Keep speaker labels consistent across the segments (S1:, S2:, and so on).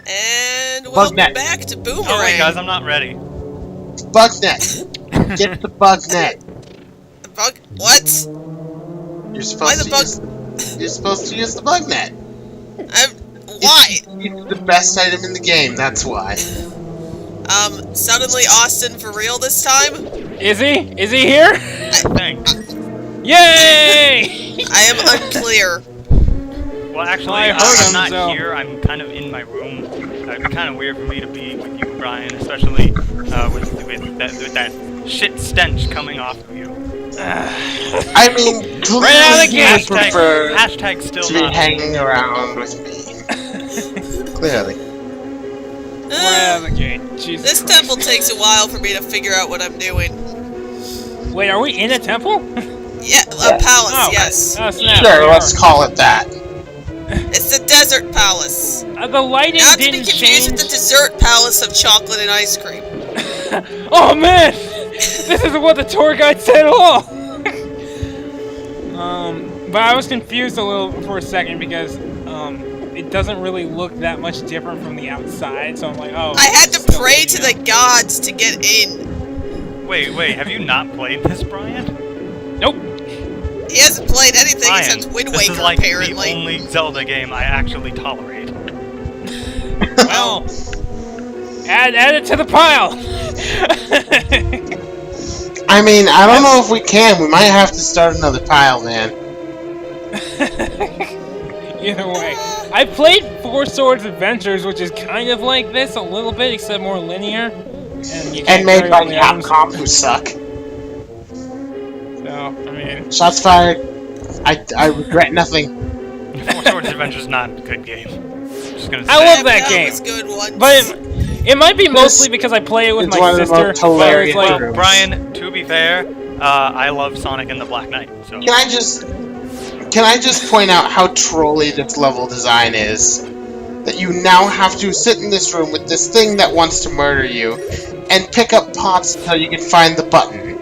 S1: And welcome
S2: Bugnet.
S1: back to Boomerang.
S3: Alright guys, I'm not ready.
S2: Bugnet. Get the Bugnet.
S1: Bug? What?
S2: You're supposed to use the Bugnet.
S1: Why?
S2: It's the best item in the game, that's why.
S1: Suddenly Austin for real this time?
S4: Is he? Is he here?
S3: Thanks.
S4: Yay!
S1: I am unclear.
S3: Well, actually,
S4: I heard
S3: I'm
S4: him,
S3: not
S4: so-
S3: here. I'm kind of in my room. It'd be kind of weird for me to be with you, Brian, especially with that shit stench coming off of you.
S2: I mean,
S4: Right out of the
S2: clearly
S4: gate.
S2: you prefer
S3: Hashtag still
S2: to be
S3: not.
S2: hanging around with me. Clearly.
S4: Well, okay. Jesus
S1: This
S4: Christ.
S1: temple takes a while for me to figure out what I'm doing.
S4: Wait, are we in a temple?
S1: Yeah, a palace,
S4: Oh,
S1: yes.
S4: Oh, snap.
S2: Sure,
S4: we
S2: let's
S4: are.
S2: call it that.
S1: It's the desert palace.
S4: The lighting
S1: Not to be
S4: didn't
S1: confused
S4: change.
S1: with the dessert palace of chocolate and ice cream.
S4: Oh man! This isn't what the tour guide said at all! But I was confused a little for a second because, it doesn't really look that much different from the outside, so I'm like, oh.
S1: I had to
S4: it's still
S1: pray to
S4: leading
S1: the gods to get in.
S3: Wait, have you not played this, Brian?
S4: up. Nope.
S1: He hasn't played anything
S3: Brian,
S1: since Wind
S3: this
S1: Waker,
S3: is like
S1: apparently.
S3: the only Zelda game I actually tolerate.
S4: Well, add it to the pile!
S2: I mean, I don't know if we can. We might have to start another pile, man.
S4: Either way. I played Four Swords Adventures, which is kind of like this a little bit, except more linear. And, you can't
S2: And made
S4: carry
S2: by
S4: all the items.
S2: Capcom, who suck.
S4: So, I mean...
S2: Shots fired. I regret nothing.
S3: Four Swords Adventure is not a good game. Just gonna say.
S4: I love
S1: Yeah,
S4: that game.
S1: was good once.
S4: But it might be mostly because I play it with
S2: It's
S4: my
S2: one of the
S4: sister.
S2: most
S4: so it's
S2: hilarious
S4: like,
S2: rooms.
S3: Brian, to be fair, I love Sonic and the Black Knight. So
S2: Can I just point out how trolly this level design is? That you now have to sit in this room with this thing that wants to murder you, and pick up pots until you can find the button.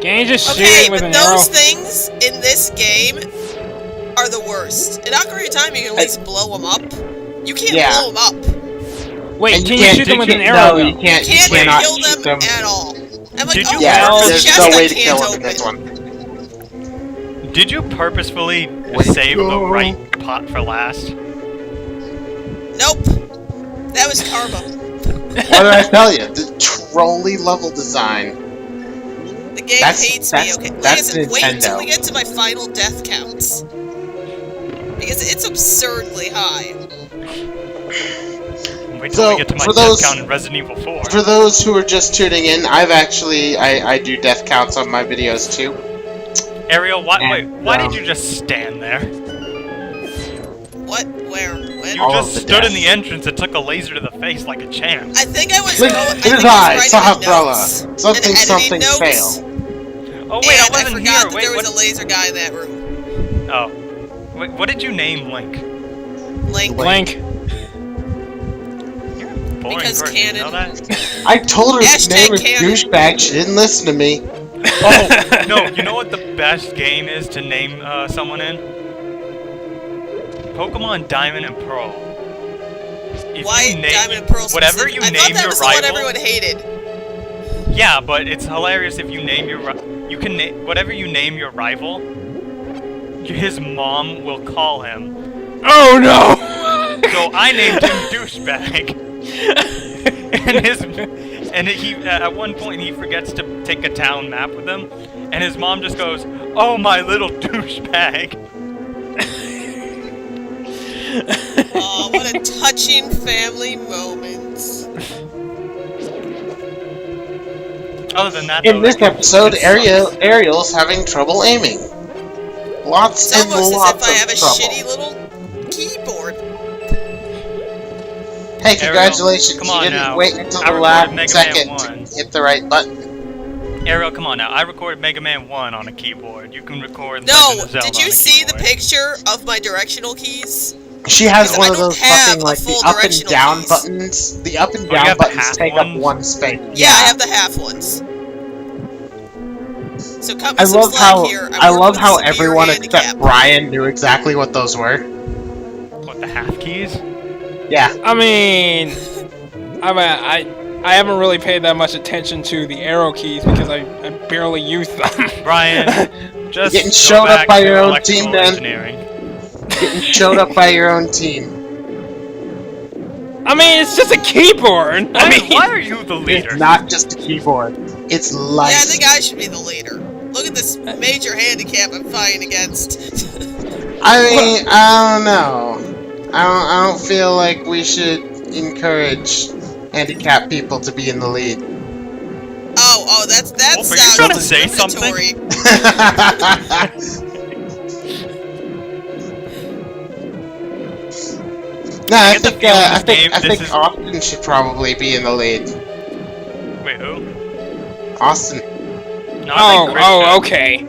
S4: can you just shoot
S1: okay,
S4: it with
S1: but
S4: an arrow?
S1: those things in this game are the worst. In Ocarina of Time, you can at least blow them up. You can't
S2: Yeah.
S1: blow them up.
S4: Wait,
S2: And
S4: can you shoot them with an arrow?
S2: No,
S4: though?
S2: you can't.
S1: You can't
S2: cannot
S1: kill
S2: shoot
S1: them
S2: them.
S1: at all. I'm like,
S3: Did
S1: oh,
S3: you-
S2: Yeah,
S1: there's a
S2: there's
S1: chest
S2: no
S1: I
S2: way to
S1: can't
S2: kill them in
S1: open.
S2: this one.
S3: did you purposefully
S2: Wait,
S3: save the
S2: no.
S3: right pot for last?
S1: Nope. That was karma.
S2: What did I tell you? The trolly level design.
S1: The game hates me, okay?
S2: That's
S1: Listen, wait until
S2: Nintendo.
S1: we get to my final death counts. Because it's absurdly high.
S3: Wait till
S2: So,
S3: we get to my
S2: for
S3: death
S2: those-
S3: count in Resident Evil 4.
S2: For those who are just tuning in, I do death counts on my videos too.
S3: Ariel, why
S2: And,
S3: did you just stand there?
S1: What? Where? When?
S3: You
S2: All
S3: just
S2: of the
S3: stood in
S2: deaths.
S3: the entrance and took a laser to the face like a champ.
S1: I think I was
S2: Look,
S1: going.
S2: it is I, Sahabrella. Something, something, fail.
S3: Oh wait, I
S1: And I
S3: wasn't
S1: forgot
S3: here.
S1: that
S3: Wait,
S1: there was
S3: what?
S1: a laser guy in that room.
S3: Oh, wait, what did you name Link?
S1: Link.
S4: Blank.
S3: You're a boring
S1: Because
S3: person,
S1: canon.
S3: You know that?
S2: I told her his
S1: Hashtag
S2: name is
S1: canon.
S2: douchebag. She didn't listen to me.
S3: Oh no! You know what the best game is to name someone in? Pokemon Diamond and Pearl. If
S1: Why
S3: you name,
S1: Diamond and Pearl?
S3: Whatever you
S1: I
S3: name
S1: thought that
S3: your
S1: was the one
S3: rival.
S1: everyone hated.
S3: Yeah, but it's hilarious if you name your you can name whatever you name your rival. His mom will call him.
S4: Oh no!
S3: So I named him douchebag. and he at one point he forgets to take a town map with him, and his mom just goes, "Oh, my little douchebag."
S1: Oh, what a touching family moment.
S3: Other than that,
S2: In
S3: though,
S2: this
S3: that game
S2: episode,
S3: sucks.
S2: Ariel's having trouble aiming. Lots
S1: It's
S2: and
S1: almost as
S2: lots
S1: if I have a
S2: of trouble.
S1: shitty little keyboard.
S2: Hey, congratulations!
S3: come on
S2: you didn't
S3: now.
S2: wait until
S3: I
S2: the
S3: recorded
S2: last
S3: Mega Man
S2: second
S3: 1.
S2: to hit the right button.
S3: Ariel, come on now. I recorded Mega Man 1 on a keyboard. You can record
S1: No,
S3: Legend of Zelda
S1: did you
S3: on a
S1: see the
S3: keyboard.
S1: picture of my directional keys?
S2: She has
S1: Because
S2: one
S1: I
S2: of
S1: don't
S2: those
S1: have
S2: fucking
S1: a
S2: like the
S1: full
S2: up and
S1: directional
S2: down
S1: keys.
S2: buttons. The up and
S3: you
S2: down
S3: have the
S2: buttons
S3: half
S2: take
S3: ones?
S2: up one space.
S1: Yeah, I have the half ones. So cut me
S2: I
S1: some
S2: love
S1: slack
S2: how
S1: here.
S2: I
S1: work
S2: love
S1: with
S2: how
S1: severe
S2: everyone
S1: handicap.
S2: except Brian knew exactly what those were.
S3: What, the half keys?
S2: Yeah.
S4: I haven't really paid that much attention to the arrow keys because I barely use them.
S3: Brian, just
S2: Getting
S3: go
S2: showed up
S3: back
S2: by
S3: to
S2: your own
S3: electrical
S2: team, man.
S3: engineering.
S2: Getting showed up by your own team.
S4: It's just a keyboard.
S3: Why are you the leader?
S2: It's not just a keyboard. It's life.
S1: Yeah, I think I should be the leader. Look at this major handicap I'm fighting against.
S2: I mean, I don't know. I don't feel like we should encourage handicapped people to be in the lead.
S1: Oh, that
S3: Wolf, are you trying to say
S1: discriminatory.
S2: No, I
S3: get the feeling
S2: I
S3: this game-
S2: think
S3: this is-
S2: Austin should probably be in the lead.
S3: Wait, who?
S2: Austin.
S3: No, I think Chris should.
S4: Okay.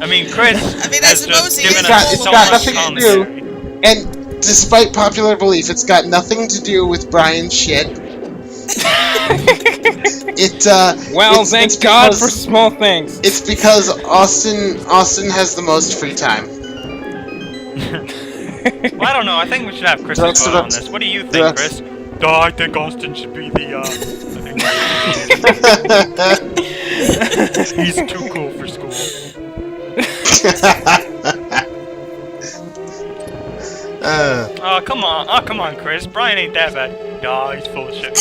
S3: I mean, Chris
S1: I mean, I
S3: has
S1: suppose
S3: just
S1: he
S3: given
S1: is
S3: us
S1: full
S3: so
S1: of
S2: got
S3: much
S2: nothing to
S3: commentary.
S2: And despite popular belief, it's got nothing to do with Brian's shit.
S4: Thank God for small things.
S2: It's because Austin has the most free time.
S3: Well, I don't know. I think we should have Chris vote on this. What do you think, Chris? Oh, I think Austin should be the, He's too cool for school. Oh, come on. Oh, come on, Chris. Brian ain't that bad. Nah, he's full of shit.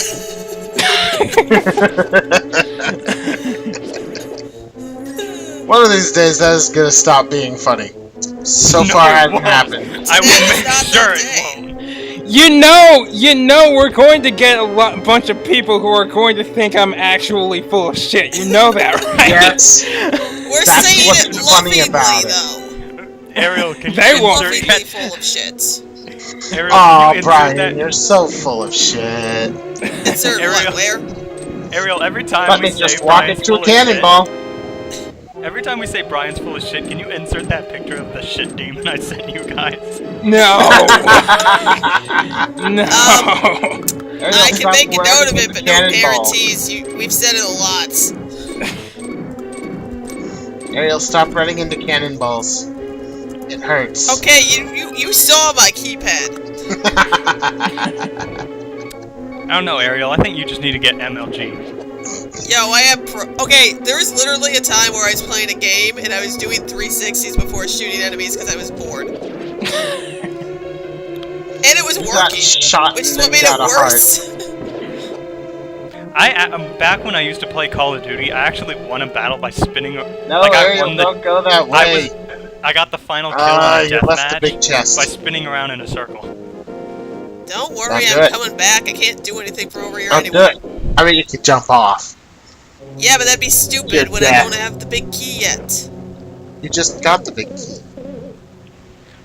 S2: One of these days, that is gonna stop being funny. So
S3: No,
S2: far,
S3: it
S2: hasn't
S3: won't.
S2: happened.
S3: I will
S1: It's
S3: make
S1: not
S3: sure
S1: that
S3: it
S1: day.
S3: won't.
S4: You know, we're going to get a bunch of people who are going to think I'm actually full of shit. You know that, right?
S2: Yes.
S1: We're
S2: That's
S1: saying
S2: what's
S1: it
S2: funny
S1: lovingly,
S2: about it.
S1: though.
S3: Ariel, can you
S4: They won't.
S3: insert
S1: Lovingly
S3: that?
S1: full of shit.
S3: Ariel,
S2: Aw,
S3: can you insert
S2: Brian,
S3: that?
S2: you're so full of shit.
S1: Insert
S3: Ariel.
S1: what, where?
S3: Ariel, every time
S2: Let
S3: we
S2: me
S3: say
S2: just walk
S3: Brian's
S2: into a
S3: full of shit,
S2: cannonball.
S3: every time we say Brian's full of shit, can you insert that picture of the shit demon I sent you guys?
S4: No. No.
S1: I can make a note of it, but no
S2: Cannonball.
S1: guarantees. We've said it a lot.
S2: Ariel, stop running into cannonballs. It hurts.
S1: Okay, you saw my keypad.
S3: I don't know, Ariel. I think you just need to get MLG.
S1: Yo, I am okay, there was literally a time where I was playing a game and I was doing 360s before shooting enemies because I was bored. And it was
S2: You got
S1: working,
S2: shot
S1: which is
S2: and
S1: what
S2: then
S1: made it
S2: got a heart.
S1: worse.
S3: Back when I used to play Call of Duty, I actually won a battle by spinning.
S2: No,
S3: like, I
S2: Ariel,
S3: won the-
S2: don't go that way.
S3: I got the final kill
S2: Ah,
S3: in a
S2: you left the
S3: deathmatch
S2: big chest.
S3: by spinning around in a circle.
S1: Don't worry,
S2: Don't do
S1: I'm
S2: it.
S1: coming back. I can't do anything from over here
S2: Don't do
S1: anyway.
S2: it. I mean, you could jump off.
S1: Yeah, but that'd be stupid
S2: You're
S1: when I
S2: dead.
S1: don't have the big key yet.
S2: You just got the big key.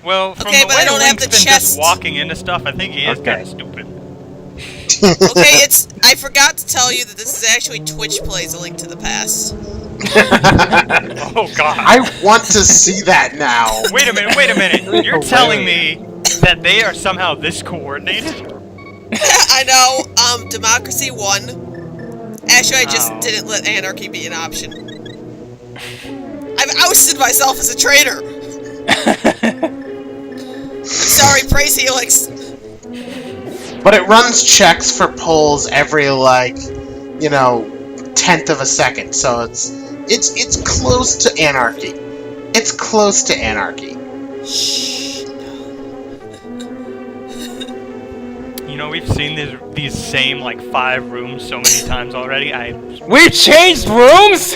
S3: Well, from
S1: Okay,
S3: the
S1: but
S3: way
S1: I don't have
S3: Link's
S1: the
S3: been
S1: chest.
S3: just walking into stuff, I think he is
S2: Okay.
S3: kind of stupid.
S1: Okay, I forgot to tell you that this is actually Twitch Plays A Link to the Past.
S3: Oh God!
S2: I want to see that now.
S3: Wait a minute! You're
S2: No
S3: telling
S2: way.
S3: me that they are somehow this coordinated?
S1: I know, Democracy won. Actually, I just
S3: Oh.
S1: didn't let anarchy be an option. I've ousted myself as a traitor! I'm sorry, praise Helix.
S2: But it runs checks for polls every, like, you know, 10th of a second, so it's close to anarchy. It's close to anarchy.
S1: Shh.
S3: You know, we've seen these same like 5 rooms so many times already.
S4: We changed rooms?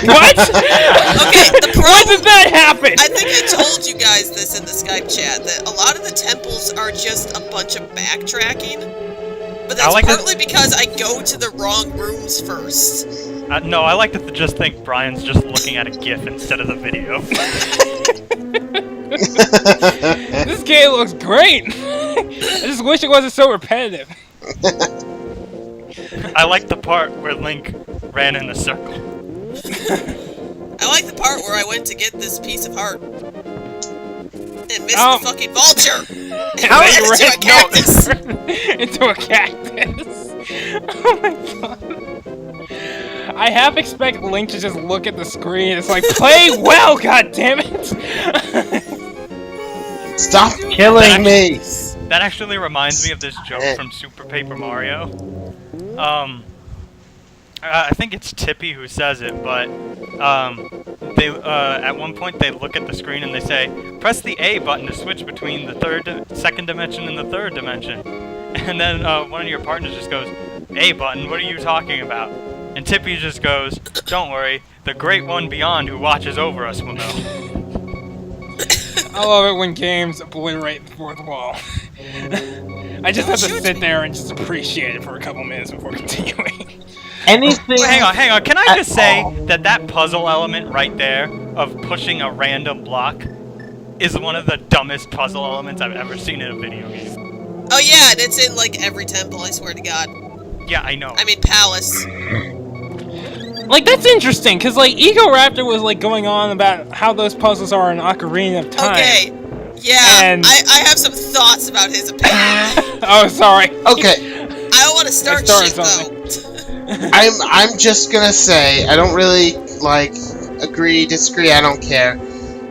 S4: What?
S1: Okay, the
S4: When
S1: problem...
S4: did that happen?
S1: I think I told you guys this in the Skype chat, that a lot of the temples are just a bunch of backtracking. But that's
S3: like
S1: partly because I go to the wrong rooms first.
S3: No, I like to just think Brian's just looking at a GIF instead of the video.
S4: This game looks great. I just wish it wasn't so repetitive.
S3: I like the part where Link ran in a circle.
S1: I like the part where I went to get this piece of heart. And missed
S4: Oh.
S1: the fucking vulture! And
S4: How
S1: ran
S4: you
S1: into a
S4: ran-
S1: cactus!
S4: Into a cactus. Oh my god. I half expect Link to just look at the screen. It's like, play well, god damn it!
S2: Stop killing me!
S3: That actually reminds me of this joke from Super Paper Mario. I think it's Tippy who says it, but they at one point they look at the screen and they say, "Press the A button to switch between the second dimension and the third dimension." And then one of your partners just goes, "A button? What are you talking about?" And Tippy just goes, "Don't worry, the great one beyond who watches over us will know."
S4: I love it when games obliterate the fourth wall. I just have to sit there and just appreciate it for a couple minutes before continuing.
S2: Anything.
S3: Wait, hang on. Can I just say that puzzle element right there of pushing a random block is one of the dumbest puzzle elements I've ever seen in a video game.
S1: Oh yeah, and it's in like every temple, I swear to God.
S3: Yeah, I know.
S1: I mean palace.
S4: Like, that's interesting, because, like, Ego Raptor was, like, going on about how those puzzles are in Ocarina of Time.
S1: Okay. Yeah,
S4: And-
S1: I have some thoughts about his opinion.
S4: Oh, sorry.
S2: Okay,
S1: I don't want to start
S4: started
S1: shit,
S4: something.
S1: though.
S2: I'm just gonna say I don't really like agree, disagree. I don't care.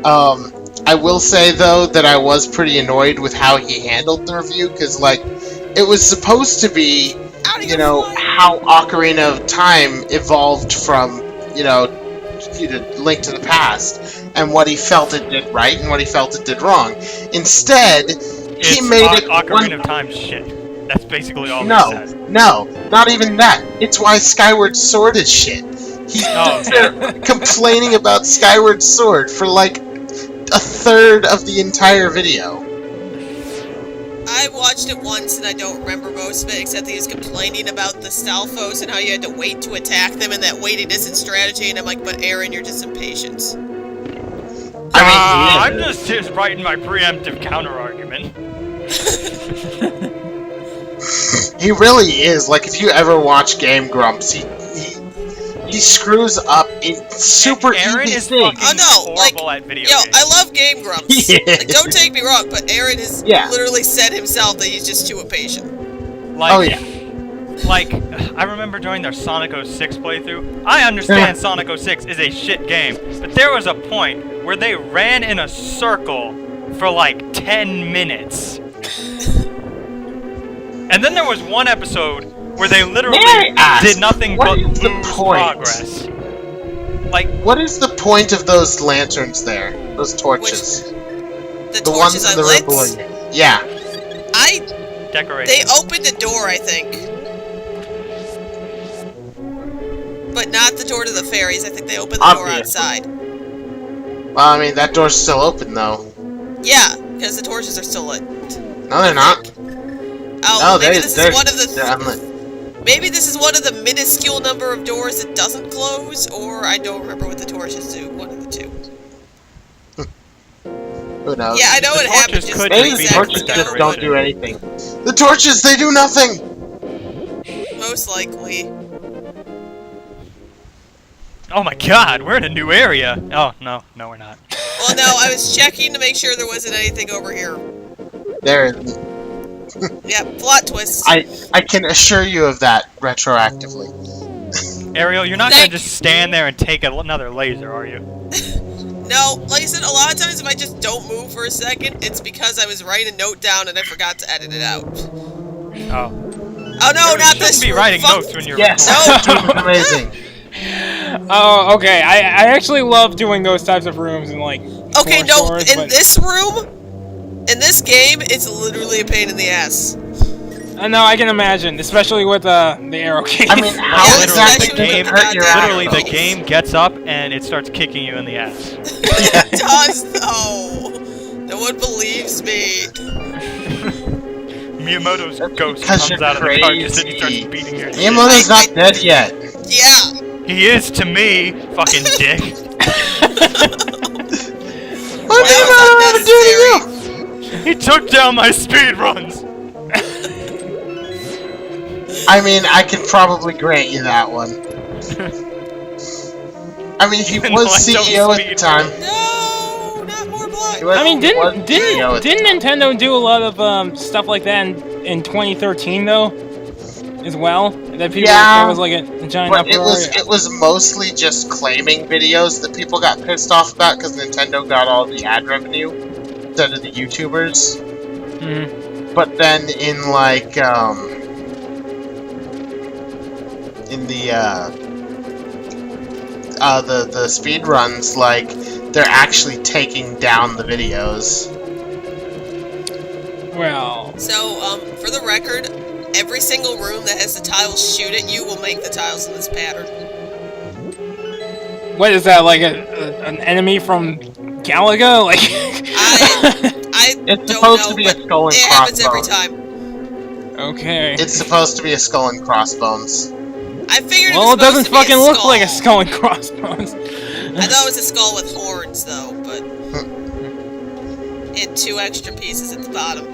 S2: I will say though that I was pretty annoyed with how he handled the review because like it was supposed to be, you know, how Ocarina of Time evolved from, you know, Link to the Past, and what he felt it did right and what he felt it did wrong. Instead, he made it
S3: Ocarina of Time shit. That's basically all he said.
S2: No, not even that. It's why Skyward Sword is shit. He's there complaining about Skyward Sword for like a third of the entire video.
S1: I watched it once and I don't remember most of it, except that he was complaining about the Stalfos and how you had to wait to attack them and that waiting isn't strategy, and I'm like, but Aaron, you're just impatient.
S3: I'm just writing my preemptive counter-argument.
S2: He really is. Like, if you ever watch Game Grumps, he screws up in super
S3: Aaron
S2: easy
S3: is
S2: things.
S3: fucking horrible at video games.
S1: I love Game Grumps.
S2: Yeah.
S1: Like, don't take me wrong, but Aaron has literally said himself that he's just too impatient.
S3: Like,
S2: oh yeah.
S3: Like, I remember during their Sonic 06 playthrough, I understand Sonic 06 is a shit game, but there was a point where they ran in a circle for like 10 minutes. And then there was one episode where they literally did nothing but lose progress. Like,
S2: what is the point of those lanterns there? Those torches?
S1: The
S2: the
S1: torches
S2: ones in
S1: I
S2: the
S1: lit?
S2: Red Bull. Yeah.
S3: Decoration.
S1: They opened a door, I think. But not the door to the fairies. I think they opened the door outside.
S2: Well, I mean, that door's still open, though.
S1: Yeah, because the torches are still lit.
S2: No, they're not.
S1: Oh,
S2: No,
S1: maybe this is one of the...
S2: they're unlit.
S1: Maybe this is one of the minuscule number of doors that doesn't close, or I don't remember what the torches do. One of the two.
S2: Who knows?
S1: Yeah, I know
S3: The
S1: it happened
S3: torches
S1: just
S3: could
S2: Maybe
S3: be
S2: the
S1: seconds
S2: torches
S1: ago.
S2: just don't do anything. The torches, they do nothing!
S1: Most likely.
S3: Oh my god, we're in a new area! Oh, no, we're not.
S1: Well, no, I was checking to make sure there wasn't anything over here.
S2: There isn't.
S1: Yep, plot twist.
S2: I can assure you of that retroactively.
S3: Ariel, you're not gonna just stand there and take another laser, are you?
S1: No, like I said, a lot of times if I just don't move for a second, it's because I was writing a note down and I forgot to edit it out.
S3: Oh.
S1: Oh no, not
S3: You
S1: this
S3: shouldn't be
S1: room.
S3: writing
S1: Fuck.
S3: notes when you're
S2: Yes,
S1: No.
S2: amazing.
S4: Oh, okay. I actually love doing those types of rooms and like.
S1: Okay, no,
S4: stores,
S1: in
S4: but-
S1: this room, in this game, it's literally a pain in the ass.
S4: No, I can imagine, especially with the arrow keys.
S2: I mean, how
S1: Yeah,
S2: exactly
S1: especially
S2: does it
S1: with
S2: hurt your
S1: goddamn
S3: Literally, the
S2: ankles?
S3: game gets up and it starts kicking you in the ass.
S1: It does, though. No one believes me.
S3: Miyamoto's ghost
S2: because
S3: comes
S2: you're
S3: out of the carcass and he starts
S2: crazy.
S3: beating your shit.
S2: Miyamoto's not dead yet.
S1: Yeah.
S3: He is to me, fucking dick.
S2: What did Miyamoto do to you?
S3: He took down my speed runs.
S2: I mean, I can probably grant you that one. I mean, he
S3: Even
S2: was
S3: though I don't
S2: CEO at the
S3: speed
S2: time.
S1: No, not more blood.
S4: I mean,
S2: He was
S4: didn't
S2: CEO at the time.
S4: Nintendo do a lot of stuff like that in 2013 though, as well? That people
S2: Yeah,
S4: there was like a giant
S2: But
S4: uproar.
S2: it was mostly just claiming videos that people got pissed off about because Nintendo got all the ad revenue instead of the YouTubers.
S4: Mhm.
S2: but then in like in the speed runs, like they're actually taking down the videos.
S4: Well,
S1: So, for the record, every single room that has the tiles shoot at you will make the tiles in this pattern.
S4: what is that, like an enemy from Galaga? Like,
S1: I
S2: It's
S1: don't
S2: supposed
S1: know,
S2: to be a
S1: but
S2: skull and
S1: it happens every
S2: crossbones.
S1: time.
S4: okay.
S2: It's supposed to be a skull and crossbones.
S1: I figured
S4: Well,
S1: it
S4: it
S1: was
S4: doesn't
S1: supposed to be a
S4: fucking look
S1: skull.
S4: like a skull and crossbones.
S1: I thought it was a skull with horns, though, but... and 2 extra pieces at the bottom.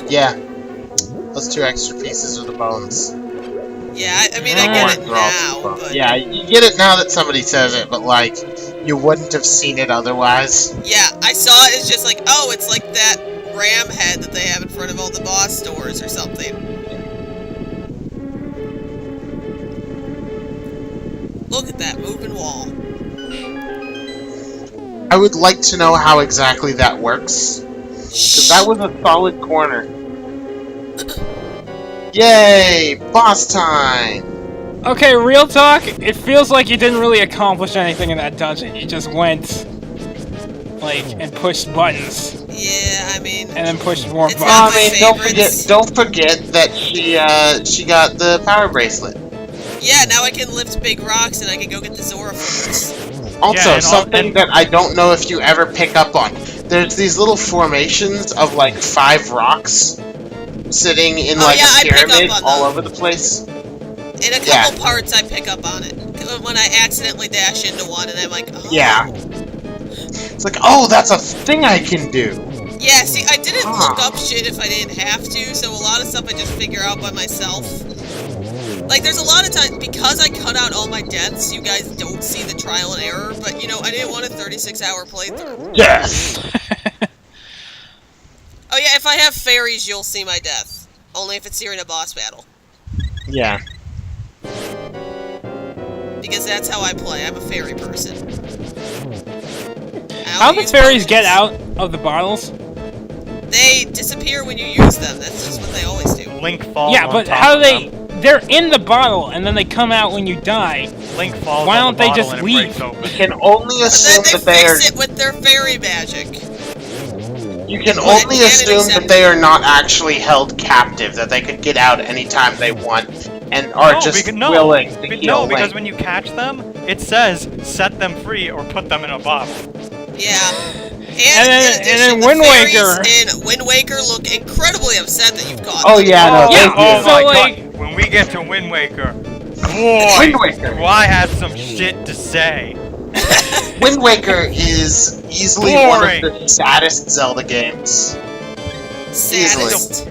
S2: Yeah. Those 2 extra pieces are the bones.
S1: Yeah, I mean, I get it
S2: Horns are also
S1: now,
S2: bones.
S1: but...
S2: Yeah, you get it now that somebody says it, but like, you wouldn't have seen it otherwise.
S1: Yeah, I saw it as just like, oh, it's like that ram head that they have in front of all the boss stores or something. Look at that moving wall.
S2: I would like to know how exactly that works. Because that was a solid corner. Yay! Boss time!
S4: Okay, real talk, it feels like you didn't really accomplish anything in that dungeon. You just went, like, and pushed buttons,
S1: Yeah, I mean...
S4: and then pushed more
S1: It's
S4: buttons.
S1: not
S2: I
S1: my
S2: mean, don't
S1: favorites.
S2: forget that she got the power bracelet.
S1: Yeah, now I can lift big rocks and I can go get the Zora focus.
S2: Also,
S3: Yeah, and
S2: something that I don't know if you ever pick up on. There's these little formations of like 5 rocks sitting in like
S1: yeah, I
S2: a
S1: pick up
S2: pyramid
S1: on
S2: all
S1: those.
S2: over the place.
S1: In a couple parts, I pick up on it. When I accidentally dash into one and I'm like, oh.
S2: Yeah. It's like, oh, that's a thing I can do.
S1: Yeah, see, I didn't look
S2: Huh.
S1: up shit if I didn't have to, so a lot of stuff I just figure out by myself. Like, there's a lot of times, because I cut out all my deaths, you guys don't see the trial and error, but, you know, I didn't want a 36-hour playthrough.
S2: Yes.
S1: Oh yeah, if I have fairies, you'll see my death. Only if it's during a boss battle.
S2: Yeah.
S1: Because that's how I play, I'm a fairy person.
S4: How do the fairies get out of the bottles?
S1: They disappear when you use them, that's just what they always do.
S3: Link falls
S4: Yeah,
S3: on
S4: but
S3: top
S4: how do
S3: of
S4: they...
S3: them.
S4: They're in the bottle, and then they come out when you die.
S3: Link falls
S4: Why
S3: on
S4: don't
S3: the
S4: they
S3: bottle
S4: just
S3: and it
S4: leave?
S3: breaks open.
S2: You can only
S1: But
S2: assume
S1: then
S2: that
S1: they
S2: they are.
S1: fix it with their fairy magic.
S2: You can
S1: Well,
S2: only
S1: I can't
S2: assume
S1: accept
S2: that they are not actually held captive. That they could get out anytime they want, and are just willing to heal
S3: because
S2: Link.
S3: when you catch them, it says set them free or put them in a bottle.
S1: Yeah.
S4: And then-
S1: in addition,
S4: and then
S1: the
S4: Wind
S1: fairies
S4: Waker.
S1: in Wind Waker look incredibly upset that you've caught
S2: Oh
S1: them.
S2: yeah, no,
S4: Yeah,
S2: they do.
S3: Oh
S4: so,
S3: my
S4: like-
S3: god! When we get to Wind Waker, boy,
S2: Wind Waker.
S3: do I have some shit to say.
S2: Wind Waker is easily one
S3: Boring.
S2: of the saddest Zelda games.
S1: Saddest.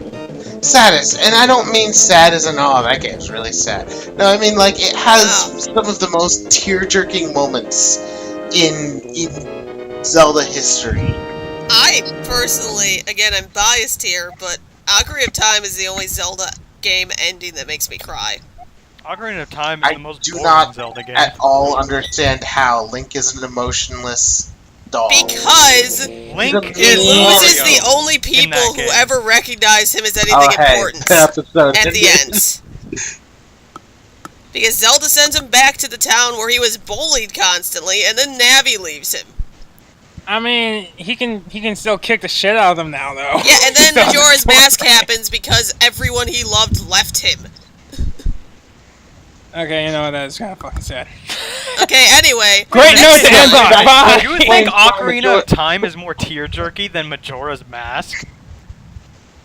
S2: Saddest, and I don't mean sad as in, oh, that game's really sad. No, I mean, like, it has
S1: Wow.
S2: some of the most tear-jerking moments in Zelda history.
S1: I personally, again, I'm biased here, but Ocarina of Time is the only Zelda game ending that makes me cry.
S3: Ocarina of Time is
S2: I
S3: the most
S2: do
S3: boring
S2: not
S3: Zelda game.
S2: at all understand how Link is an emotionless dog.
S1: Because
S3: Link
S2: He
S3: is
S1: he loses
S3: Mario.
S1: the only people
S3: that
S1: who
S3: game.
S1: ever recognize him as anything
S2: Oh, hey,
S1: important
S2: episode
S1: at the end. Because Zelda sends him back to the town where he was bullied constantly, and then Navi leaves him.
S4: I mean, he can still kick the shit out of them now, though.
S1: Yeah, and then
S4: So-
S1: Majora's Mask happens because everyone he loved left him.
S4: Okay, you know, that's kind of fucking sad.
S1: Okay, anyway.
S4: Great
S1: next
S4: note to end
S1: time-
S4: on. Bye.
S3: You think Ocarina of Time is more tear-jerky than Majora's Mask?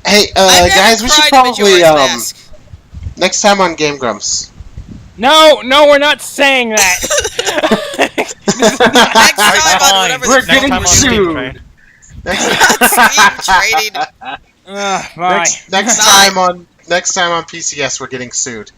S2: Hey,
S1: I've never
S2: guys, we should
S1: cried at
S2: probably,
S1: Majora's Mask.
S2: next time on Game Grumps.
S4: No, we're not saying that.
S1: Next time on whatever
S2: We're
S1: the
S3: Next
S2: getting
S3: time on
S2: sued.
S3: Steam Train.
S1: Steam trading.
S4: Bye.
S2: Next time on PCS, we're getting sued.